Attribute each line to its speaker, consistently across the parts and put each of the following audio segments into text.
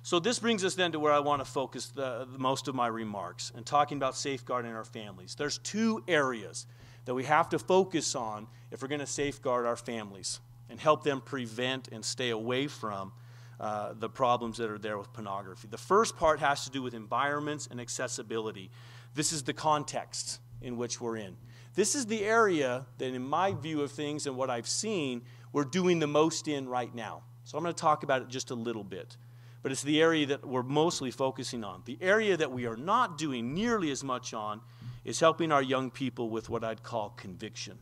Speaker 1: So this brings us then to where I want to focus the most of my remarks and talking about safeguarding our families. There's two areas that we have to focus on if we're going to safeguard our families and help them prevent and stay away from the problems that are there with pornography. The first part has to do with environments and accessibility. This is the context in which we're in. This is the area that, in my view of things and what I've seen, we're doing the most in right now. So I'm going to talk about it just a little bit. But it's the area that we're mostly focusing on. The area that we are not doing nearly as much on is helping our young people with what I'd call conviction.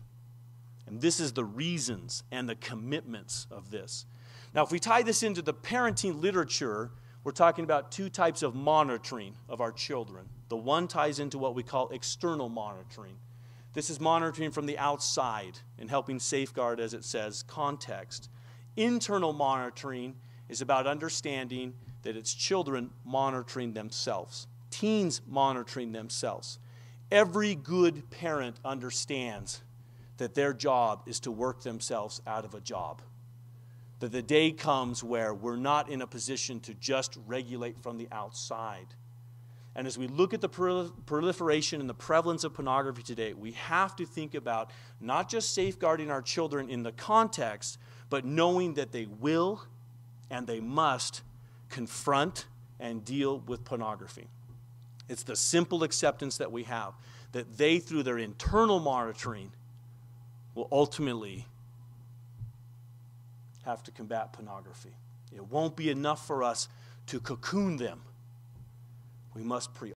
Speaker 1: And this is the reasons and the commitments of this. Now, if we tie this into the parenting literature, we're talking about two types of monitoring of our children. The one ties into what we call external monitoring. This is monitoring from the outside and helping safeguard, as it says, context. Internal monitoring is about understanding that it's children monitoring themselves, teens monitoring themselves. Every good parent understands that their job is to work themselves out of a job. That the day comes where we're not in a position to just regulate from the outside. And as we look at the proliferation and the prevalence of pornography today, we have to think about not just safeguarding our children in the context, but knowing that they will and they must confront and deal with pornography. It's the simple acceptance that we have, that they, through their internal monitoring, will ultimately have to combat pornography. It won't be enough for us to cocoon them. We must